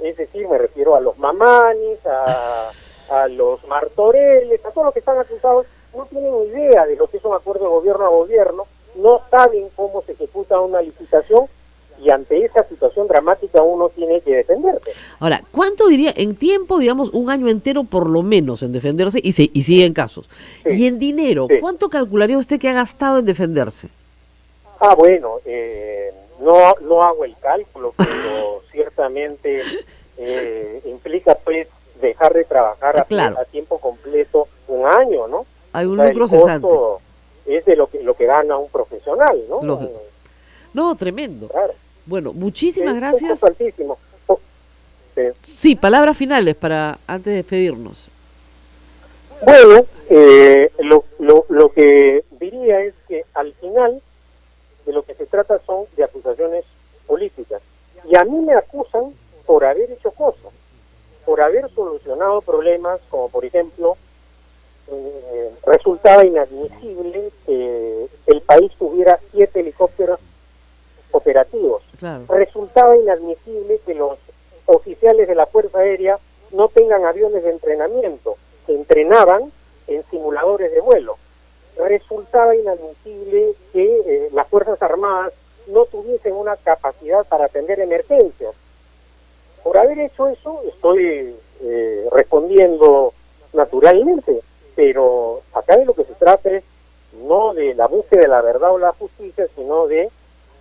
es decir, me refiero a los Mamanis, a los Martoreles, a todos los que están acusados, no tienen idea de lo que es un acuerdo de gobierno a gobierno, no saben cómo se ejecuta una licitación, y ante esa situación dramática uno tiene que defenderse. Ahora, ¿cuánto diría en tiempo, digamos, un año entero por lo menos en defenderse y siguen casos? Sí. Y en dinero, ¿cuánto calcularía usted que ha gastado en defenderse? Bueno, no hago el cálculo, pero ciertamente implica pues dejar de trabajar a tiempo completo un año, ¿no? Hay un lucro cesante. es de lo que gana un profesional, ¿no? Lógico. No, tremendo. Claro. Bueno, muchísimas Es gracias. un costo altísimo. Sí. Sí, palabras finales para antes de despedirnos. Bueno, lo que diría es que al final de lo que se trata son de acusaciones políticas. Y a mí me acusan por haber hecho cosas, por haber solucionado problemas, como por ejemplo, resultaba inadmisible que el país tuviera 7 helicópteros operativos. Claro. Resultaba inadmisible que los oficiales de la Fuerza Aérea no tengan aviones de entrenamiento, que entrenaban en simuladores de vuelo. Resultaba inadmisible que las Fuerzas Armadas no tuviesen una capacidad para atender emergencias. Por haber hecho eso, estoy respondiendo naturalmente, pero acá de lo que se trata es no de la búsqueda de la verdad o la justicia, sino de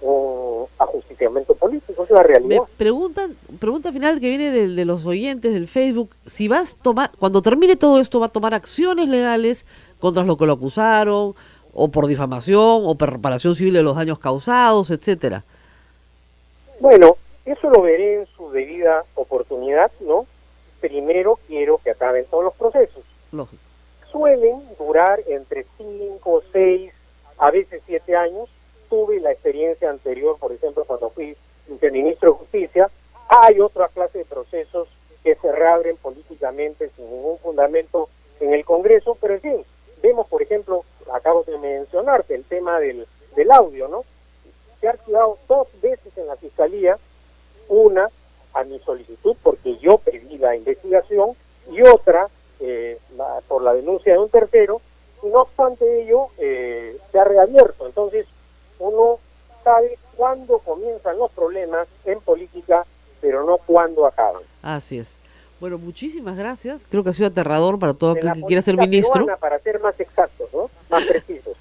un ajusticiamiento político, es la realidad. Me pregunta final que viene de los oyentes del Facebook, si vas a tomar, cuando termine todo esto, va a tomar acciones legales contra los que lo acusaron, o por difamación, o por reparación civil de los daños causados, etcétera. Bueno, eso lo veré en su debida oportunidad, ¿no? Primero quiero que acaben todos los procesos. Lógico. Suelen durar entre 5, 6, a veces 7 años. Tuve la experiencia anterior, por ejemplo, cuando fui viceministro de Justicia. Hay otra clase de procesos que se reabren políticamente sin ningún fundamento en el Congreso, pero en fin, vemos, por ejemplo, acabo de mencionarte el tema del audio, ¿no? Se ha archivado 2 veces en la Fiscalía, una a mi solicitud porque yo pedí la investigación y otra por la denuncia de un tercero, y no obstante ello se ha reabierto. Entonces uno sabe cuándo comienzan los problemas en política, pero no cuándo acaban. Así es. Bueno, muchísimas gracias. Creo que ha sido aterrador para todo aquel que quiera ser política ministro. peruana, para ser más exactos, ¿no? Más precisos.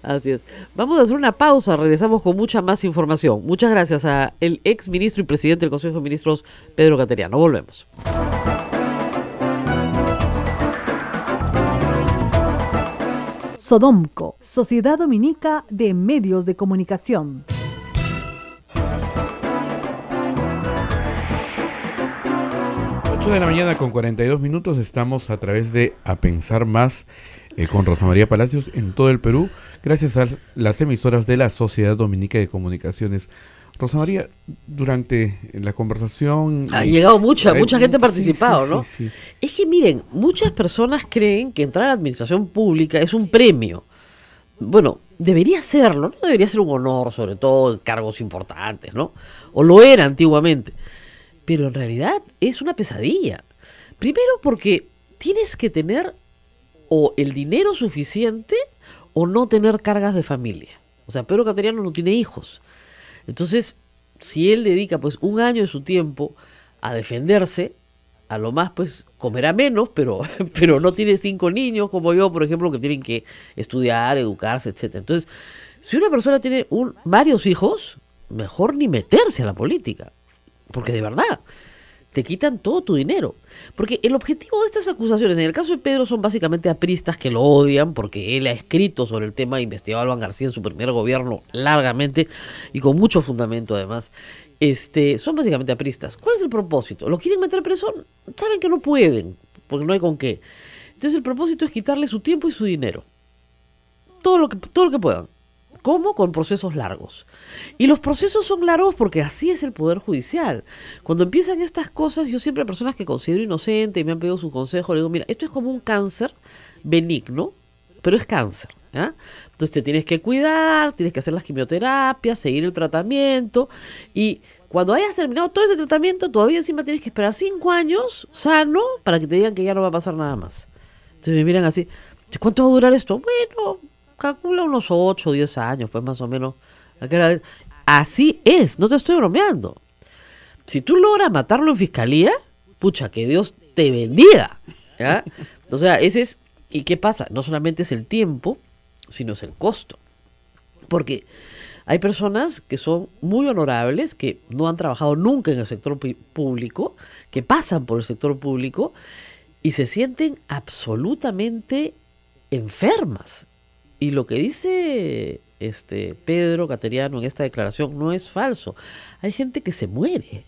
Así es. Vamos a hacer una pausa, regresamos con mucha más información. Muchas gracias a el ex ministro y presidente del Consejo de Ministros, Pedro Cateriano. Volvemos. Sodomco, Sociedad Dominica de Medios de Comunicación. De la mañana con 42 minutos, estamos a través de A Pensar Más con Rosa María Palacios en todo el Perú, gracias a las emisoras de la Sociedad Dominica de Comunicaciones. Rosa María, durante la conversación... Ha llegado mucha gente ha participado, sí, ¿no? Sí. Es que miren, muchas personas creen que entrar a la administración pública es un premio. Bueno, debería serlo, no debería ser un honor, sobre todo en cargos importantes, ¿no? O lo era antiguamente. Pero en realidad es una pesadilla. Primero porque tienes que tener o el dinero suficiente o no tener cargas de familia. O sea, Pedro Cateriano no tiene hijos. Entonces, si él dedica pues 1 año de su tiempo a defenderse, a lo más pues comerá menos, pero no tiene 5 niños como yo, por ejemplo, que tienen que estudiar, educarse, etcétera. Entonces, si una persona tiene varios hijos, mejor ni meterse a la política. Porque de verdad, te quitan todo tu dinero. Porque el objetivo de estas acusaciones, en el caso de Pedro, son básicamente apristas que lo odian, porque él ha escrito sobre el tema, investigado a Alban García en su primer gobierno largamente y con mucho fundamento además. Son básicamente apristas. ¿Cuál es el propósito? ¿Lo quieren meter preso? Saben que no pueden, porque no hay con qué. Entonces el propósito es quitarle su tiempo y su dinero. Todo lo que puedan. ¿Cómo? Con procesos largos. Y los procesos son largos porque así es el Poder Judicial. Cuando empiezan estas cosas, yo siempre a personas que considero inocentes y me han pedido su consejo, le digo, mira, esto es como un cáncer benigno, pero es cáncer. ¿Ya? Entonces te tienes que cuidar, tienes que hacer las quimioterapias, seguir el tratamiento, y cuando hayas terminado todo ese tratamiento, todavía encima tienes que esperar 5 años sano para que te digan que ya no va a pasar nada más. Entonces me miran así, ¿cuánto va a durar esto? Bueno, calcula unos 8 o 10 años, pues más o menos. Así es, no te estoy bromeando. Si tú logras matarlo en fiscalía, pucha, que Dios te bendiga. ¿Ya? O sea, ese es... ¿Y qué pasa? No solamente es el tiempo, sino es el costo. Porque hay personas que son muy honorables, que no han trabajado nunca en el sector público, que pasan por el sector público y se sienten absolutamente enfermas. Y lo que dice Pedro Cateriano en esta declaración no es falso. Hay gente que se muere,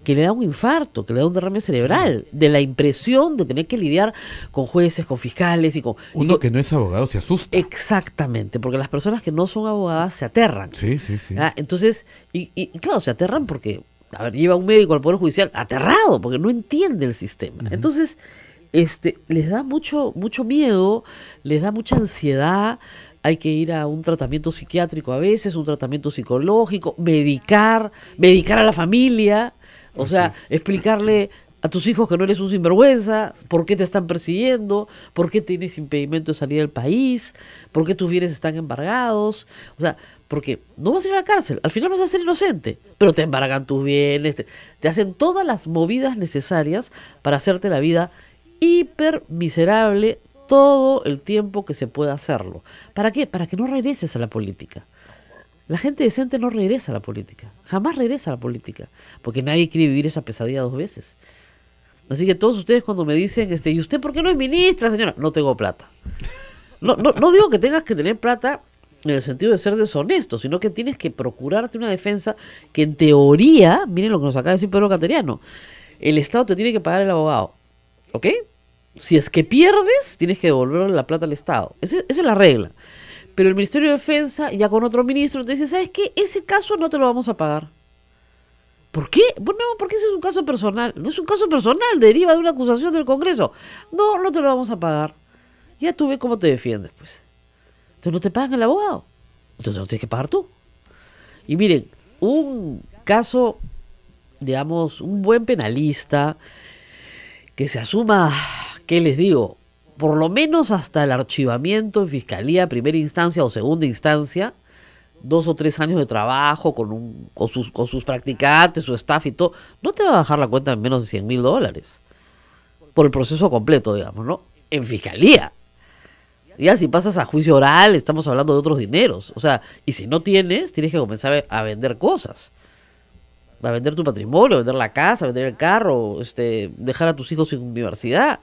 que le da un infarto, que le da un derrame cerebral, de la impresión de tener que lidiar con jueces, con fiscales y con... Uno que no es abogado se asusta. Exactamente, porque las personas que no son abogadas se aterran. Sí, sí, sí. Entonces, y claro, se aterran porque, a ver, lleva un médico al Poder Judicial aterrado, porque no entiende el sistema. Entonces, les da mucho miedo, les da mucha ansiedad. Hay que ir a un tratamiento psiquiátrico a veces, un tratamiento psicológico, medicar a la familia. O sea, explicarle a tus hijos que no eres un sinvergüenza, por qué te están persiguiendo, por qué tienes impedimento de salir del país, por qué tus bienes están embargados. O sea, porque no vas a ir a la cárcel, al final vas a ser inocente, pero te embargan tus bienes, te hacen todas las movidas necesarias para hacerte la vida hiper miserable todo el tiempo que se pueda hacerlo. ¿Para qué? Para que no regreses a la política. La gente decente no regresa a la política, jamás regresa a la política, porque nadie quiere vivir esa pesadilla 2 veces. Así que todos ustedes cuando me dicen, ¿y usted por qué no es ministra, señora? No tengo plata. No digo que tengas que tener plata en el sentido de ser deshonesto, sino que tienes que procurarte una defensa que en teoría, miren lo que nos acaba de decir Pedro Cateriano, el Estado te tiene que pagar el abogado, ¿ok? Si es que pierdes, tienes que devolverle la plata al Estado. Esa es la regla. Pero el Ministerio de Defensa, ya con otro ministro, te dice, ¿sabes qué? Ese caso no te lo vamos a pagar. ¿Por qué? Bueno, porque ese es un caso personal. No es un caso personal, deriva de una acusación del Congreso. No te lo vamos a pagar. Ya tú ves cómo te defiendes, pues. Entonces no te pagan el abogado. Entonces lo tienes que pagar tú. Y miren, un caso, digamos, un buen penalista que se asuma, ¿qué les digo? Por lo menos hasta el archivamiento en fiscalía, primera instancia o segunda instancia, 2 o 3 años de trabajo con sus practicantes, su staff y todo, no te va a bajar la cuenta en menos de $100,000 por el proceso completo, digamos, ¿no? En fiscalía. Ya si pasas a juicio oral, estamos hablando de otros dineros. O sea, y si no tienes que comenzar a vender cosas. A vender tu patrimonio, vender la casa, vender el carro, dejar a tus hijos sin universidad.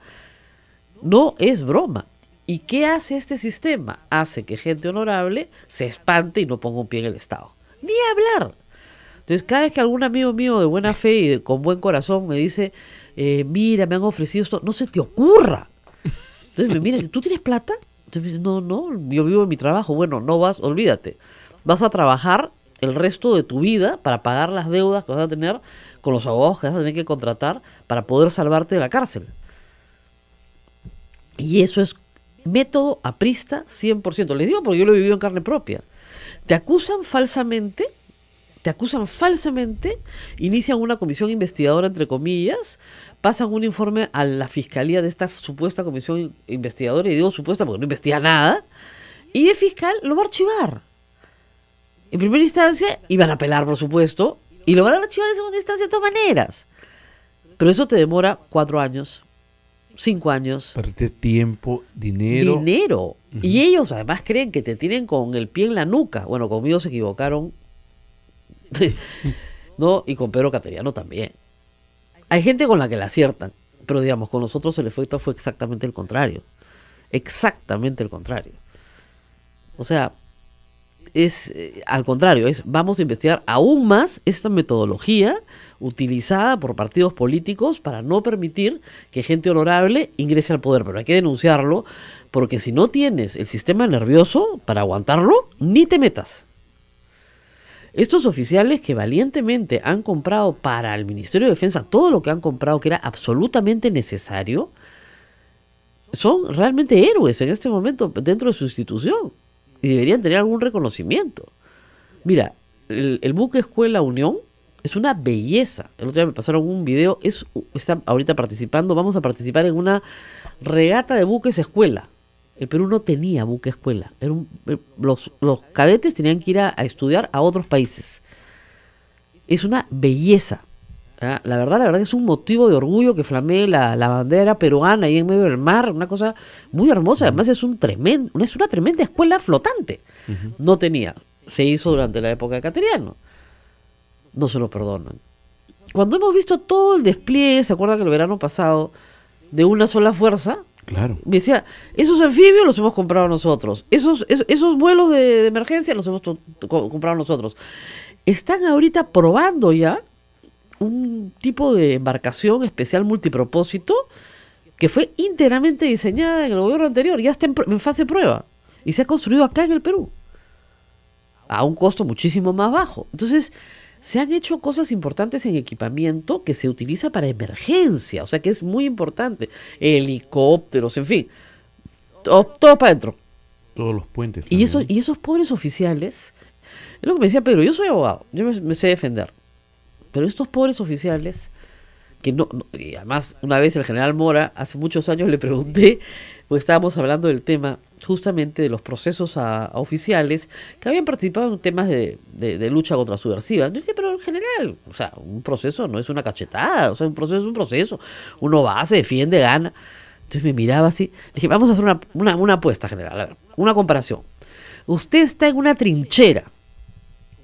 No es broma. ¿Y qué hace este sistema? Hace que gente honorable se espante y no ponga un pie en el Estado. Ni hablar. Entonces, cada vez que algún amigo mío de buena fe y con buen corazón me dice, mira, me han ofrecido esto, no se te ocurra. Entonces me mira, ¿tú tienes plata? Entonces me dice, no, yo vivo en mi trabajo. Bueno, no vas, olvídate. Vas a trabajar el resto de tu vida para pagar las deudas que vas a tener con los abogados que vas a tener que contratar para poder salvarte de la cárcel. Y eso es método aprista 100%. Les digo porque yo lo he vivido en carne propia. Te acusan falsamente, inician una comisión investigadora, entre comillas, pasan un informe a la fiscalía de esta supuesta comisión investigadora, y digo supuesta porque no investiga nada, y el fiscal lo va a archivar. En primera instancia, y van a apelar, por supuesto, y lo van a archivar en segunda instancia de todas maneras. Pero eso te demora 4 años. 5 años. Parte tiempo, dinero. Uh-huh. Y ellos además creen que te tienen con el pie en la nuca. Bueno, conmigo se equivocaron. ¿No? Y con Pedro Cateriano también. Hay gente con la que la aciertan, pero digamos, con nosotros el efecto fue exactamente el contrario. Exactamente el contrario. O sea, es al contrario, vamos a investigar aún más esta metodología utilizada por partidos políticos para no permitir que gente honorable ingrese al poder, pero hay que denunciarlo, porque si no tienes el sistema nervioso para aguantarlo, ni te metas. Estos oficiales que valientemente han comprado para el Ministerio de Defensa todo lo que han comprado, que era absolutamente necesario, son realmente héroes en este momento dentro de su institución y deberían tener algún reconocimiento. Mira, el buque Escuela Unión es una belleza. El otro día me pasaron un video, está ahorita participando, vamos a participar en una regata de buques escuela. El Perú no tenía buque escuela. Los cadetes tenían que ir a estudiar a otros países. Es una belleza. La verdad que es un motivo de orgullo que flamee la bandera peruana ahí en medio del mar, una cosa muy hermosa. Además es una tremenda escuela flotante. Uh-huh. No tenía. Se hizo durante la época de Cateriano. No se lo perdonan. Cuando hemos visto todo el despliegue, ¿se acuerdan que el verano pasado, de una sola fuerza, Claro. Me decía, esos anfibios los hemos comprado nosotros, esos vuelos de emergencia los hemos comprado nosotros. Están ahorita probando ya un tipo de embarcación especial multipropósito que fue íntegramente diseñada en el gobierno anterior, ya está en fase prueba y se ha construido acá en el Perú a un costo muchísimo más bajo. Entonces, se han hecho cosas importantes en equipamiento que se utiliza para emergencia, o sea que es muy importante. Helicópteros, en fin, todo para adentro. Todos los puentes. Y esos pobres oficiales, es lo que me decía Pedro, yo soy abogado, yo me sé defender, pero estos pobres oficiales, que y además una vez el general Mora, hace muchos años le pregunté, porque estábamos hablando del tema justamente de los procesos a oficiales que habían participado en temas de lucha contra subversiva. Yo decía, pero en general, o sea, un proceso no es una cachetada, o sea, un proceso es un proceso. Uno va, se defiende, gana. Entonces me miraba así, le dije, vamos a hacer una apuesta, general, a ver, una comparación. Usted está en una trinchera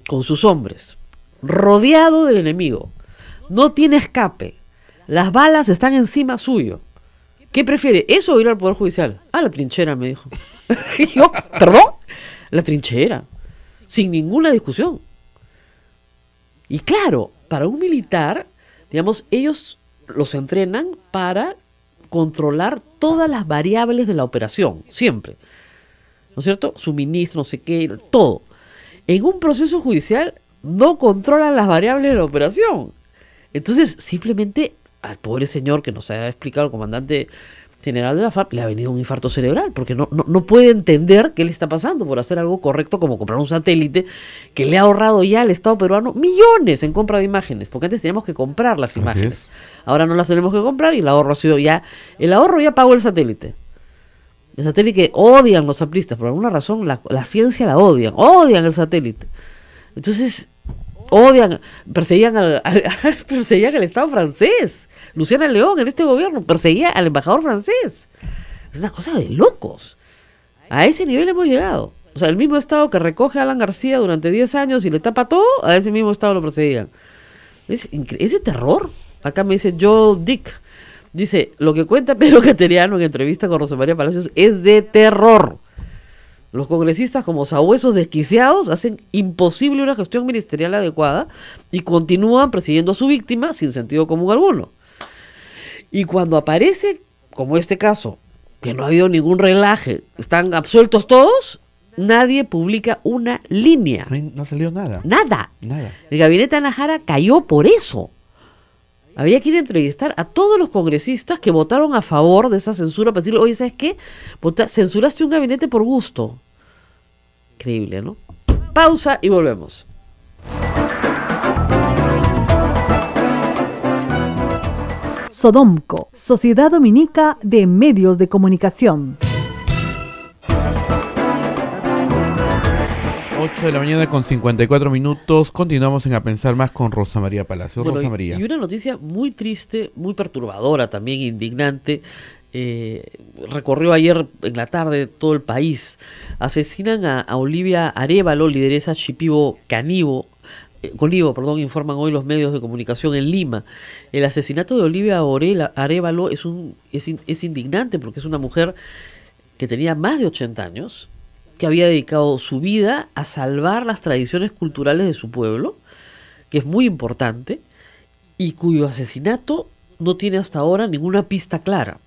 con sus hombres, rodeado del enemigo, no tiene escape, las balas están encima suyo. ¿Qué prefiere? ¿Eso o ir al Poder Judicial? Ah, la trinchera, me dijo. Y yo, ¿perdón? La trinchera. Sin ninguna discusión. Y claro, para un militar, digamos, ellos los entrenan para controlar todas las variables de la operación, siempre. ¿No es cierto? Suministro, no sé qué, todo. En un proceso judicial no controlan las variables de la operación. Entonces, simplemente al pobre señor que nos ha explicado el comandante general de la FAP le ha venido un infarto cerebral, porque no puede entender qué le está pasando por hacer algo correcto como comprar un satélite que le ha ahorrado ya al Estado peruano millones en compra de imágenes, porque antes teníamos que comprar las imágenes. Ahora no las tenemos que comprar y el ahorro ha sido ya, el ahorro ya pagó el satélite. El satélite que odian los aplistas, por alguna razón la ciencia la odian el satélite. Entonces, perseguían al Estado francés. Luciana León en este gobierno perseguía al embajador francés. Es una cosa de locos. A ese nivel hemos llegado. O sea, el mismo Estado que recoge a Alan García durante 10 años y le tapa todo, a ese mismo Estado lo perseguían. Es de terror. Acá me dice Joel Dick. Dice, lo que cuenta Pedro Cateriano en entrevista con Rosa María Palacios es de terror. Los congresistas, como sabuesos desquiciados, hacen imposible una gestión ministerial adecuada y continúan persiguiendo a su víctima sin sentido común alguno. Y cuando aparece, como este caso, que no ha habido ningún relaje, están absueltos todos, nadie publica una línea. No salió nada. Nada. El gabinete de Ana Jara cayó por eso. Habría que ir a entrevistar a todos los congresistas que votaron a favor de esa censura para decirle, oye, ¿sabes qué? Censuraste un gabinete por gusto. Increíble, ¿no? Pausa y volvemos. Sodomco, Sociedad Dominica de Medios de Comunicación. 8 de la mañana con 54 minutos. Continuamos en A Pensar Más con Rosa María Palacio. Bueno, Rosa María. Y una noticia muy triste, muy perturbadora también, indignante. Recorrió ayer en la tarde todo el país. Asesinan a Olivia Arévalo, lideresa Shipibo Conivo, informan hoy los medios de comunicación en Lima. El asesinato de Olivia Arévalo es indignante porque es una mujer que tenía más de 80 años, que había dedicado su vida a salvar las tradiciones culturales de su pueblo, que es muy importante, y cuyo asesinato no tiene hasta ahora ninguna pista clara.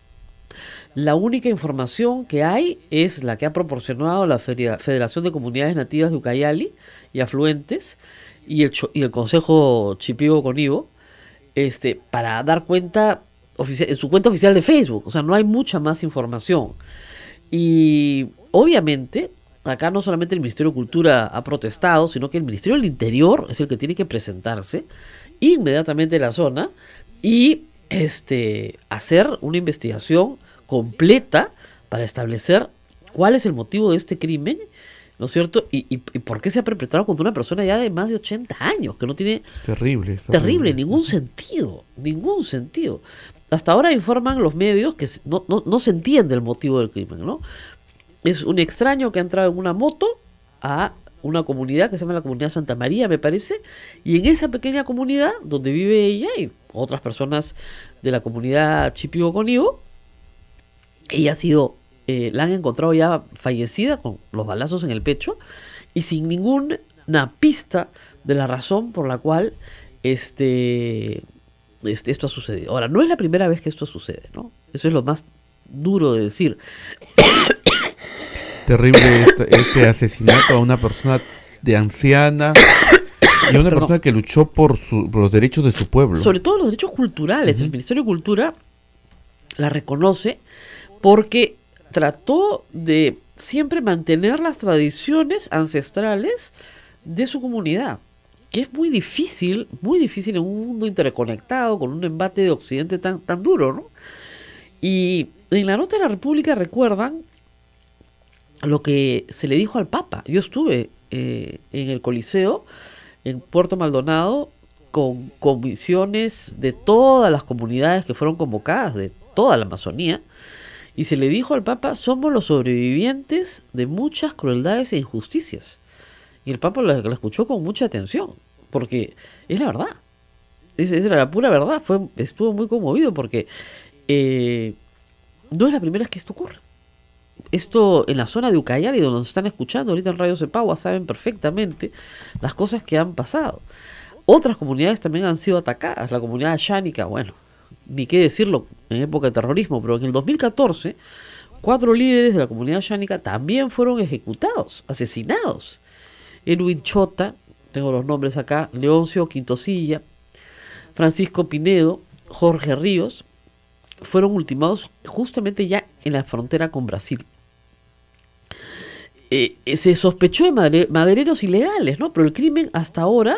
La única información que hay es la que ha proporcionado la Federación de Comunidades Nativas de Ucayali y afluentes y el Consejo Shipibo Conivo, para dar cuenta en su cuenta oficial de Facebook. O sea, no hay mucha más información. Y obviamente, acá no solamente el Ministerio de Cultura ha protestado, sino que el Ministerio del Interior es el que tiene que presentarse inmediatamente en la zona y hacer una investigación completa para establecer cuál es el motivo de este crimen, ¿no es cierto? Y por qué se ha perpetrado contra una persona ya de más de 80 años, que no tiene... Es terrible. Ningún sentido. Hasta ahora informan los medios que no se entiende el motivo del crimen, ¿no? Es un extraño que ha entrado en una moto a una comunidad que se llama la Comunidad Santa María, me parece, y en esa pequeña comunidad donde vive ella y otras personas de la comunidad Shipibo Conivo, Ella ha sido, la han encontrado ya fallecida con los balazos en el pecho y sin ninguna pista de la razón por la cual esto ha sucedido. Ahora, no es la primera vez que esto sucede, ¿no? Eso es lo más duro de decir. Terrible este asesinato a una persona de anciana y a una persona que luchó por los derechos de su pueblo. Sobre todo los derechos culturales. El Ministerio de Cultura la reconoce porque trató de siempre mantener las tradiciones ancestrales de su comunidad, que es muy difícil en un mundo interconectado, con un embate de Occidente tan duro, ¿no? Y en la nota de la República recuerdan lo que se le dijo al Papa. Yo estuve en el Coliseo, en Puerto Maldonado, con comisiones de todas las comunidades que fueron convocadas, de toda la Amazonía, y se le dijo al Papa: somos los sobrevivientes de muchas crueldades e injusticias. Y el Papa la escuchó con mucha atención, porque es la verdad, es la pura verdad. Estuvo muy conmovido porque no es la primera vez que esto ocurre. Esto en la zona de Ucayali, donde nos están escuchando ahorita en Radio Cepagua, saben perfectamente las cosas que han pasado. Otras comunidades también han sido atacadas. La comunidad yánica, bueno, ni qué decirlo en época de terrorismo, pero en el 2014 4 líderes de la comunidad yánica también fueron ejecutados, asesinados. Erwin Chota, tengo los nombres acá, Leoncio Quintosilla, Francisco Pinedo, Jorge Ríos, fueron ultimados justamente ya en la frontera con Brasil. Se sospechó de madereros ilegales, ¿no? Pero el crimen hasta ahora,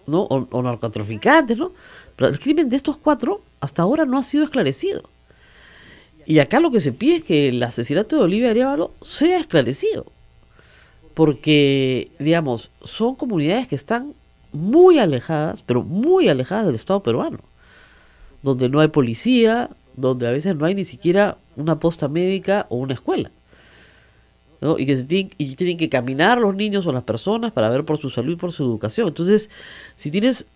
¿no? O narcotraficantes, ¿no? Pero el crimen de estos 4 hasta ahora no ha sido esclarecido. Y acá lo que se pide es que el asesinato de Olivia Arévalo sea esclarecido. Porque, digamos, son comunidades que están muy alejadas, pero muy alejadas del Estado peruano. Donde no hay policía, donde a veces no hay ni siquiera una posta médica o una escuela, ¿no? Y tienen que caminar los niños o las personas para ver por su salud y por su educación. Entonces, si tienes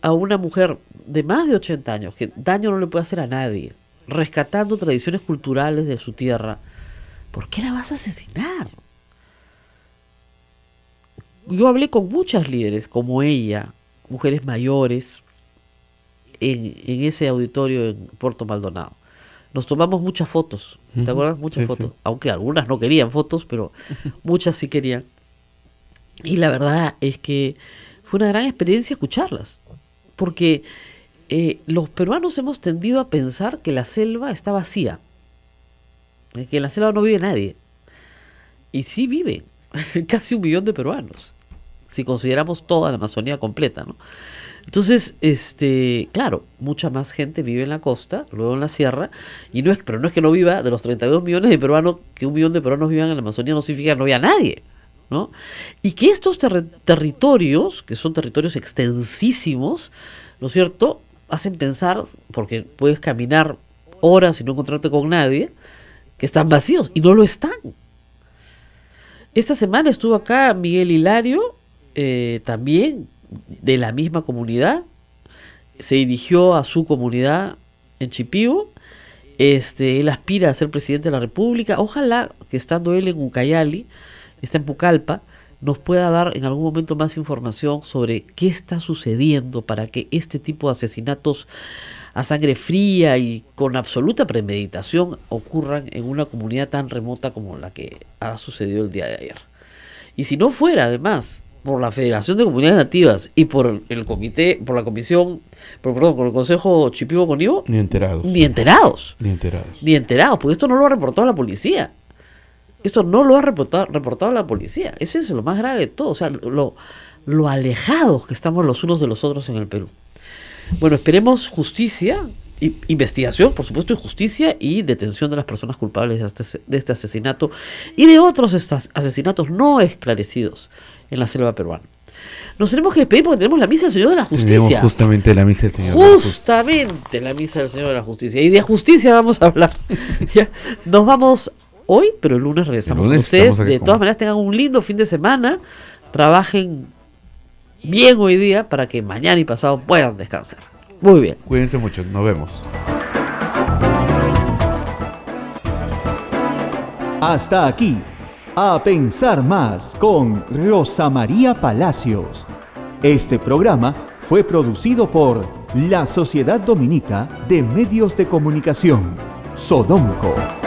a una mujer de más de 80 años, que daño no le puede hacer a nadie, rescatando tradiciones culturales de su tierra, ¿por qué la vas a asesinar? Yo hablé con muchas líderes como ella, mujeres mayores, en ese auditorio en Puerto Maldonado. Nos tomamos muchas fotos, ¿te acuerdas? Muchas fotos, sí. Aunque algunas no querían fotos, pero muchas sí querían. Y la verdad es que fue una gran experiencia escucharlas, porque los peruanos hemos tendido a pensar que la selva está vacía, que en la selva no vive nadie. Y sí viven casi 1 millón de peruanos, si consideramos toda la Amazonía completa, ¿no? Entonces, claro, mucha más gente vive en la costa, luego en la sierra, pero no es que no viva, de los 32 millones de peruanos, que 1 millón de peruanos vivan en la Amazonía no significa que no haya nadie, ¿no? Y que estos territorios, que son territorios extensísimos, ¿no es cierto?, hacen pensar, porque puedes caminar horas y no encontrarte con nadie, que están vacíos, y no lo están. Esta semana estuvo acá Miguel Hilario, también de la misma comunidad, se dirigió a su comunidad en Chipío. Él aspira a ser presidente de la República. Ojalá que estando él en Ucayali, está en Pucallpa, nos pueda dar en algún momento más información sobre qué está sucediendo para que este tipo de asesinatos a sangre fría y con absoluta premeditación ocurran en una comunidad tan remota como la que ha sucedido el día de ayer. Y si no fuera, además, por la Federación de Comunidades Nativas y por el comité, por el Consejo Chipío Conibo, ni enterados, porque esto no lo ha reportado la policía. Esto no lo ha reportado la policía. Eso es lo más grave de todo, o sea, lo alejados que estamos los unos de los otros en el Perú. Bueno, esperemos justicia, investigación, por supuesto, y justicia y detención de las personas culpables de este asesinato y de otros asesinatos no esclarecidos en la selva peruana. Nos tenemos que despedir porque tenemos la misa del Señor de la Justicia. Tenemos justamente la misa del Señor Justamente la misa del Señor de la Justicia. Y de justicia vamos a hablar. ¿Ya? Nos vamos hoy, pero el lunes regresamos con ustedes. De todas maneras, tengan un lindo fin de semana. Trabajen bien hoy día para que mañana y pasado puedan descansar. Muy bien. Cuídense mucho. Nos vemos. Hasta aquí, A Pensar Más con Rosa María Palacios. Este programa fue producido por la Sociedad Dominica de Medios de Comunicación, Sodomco.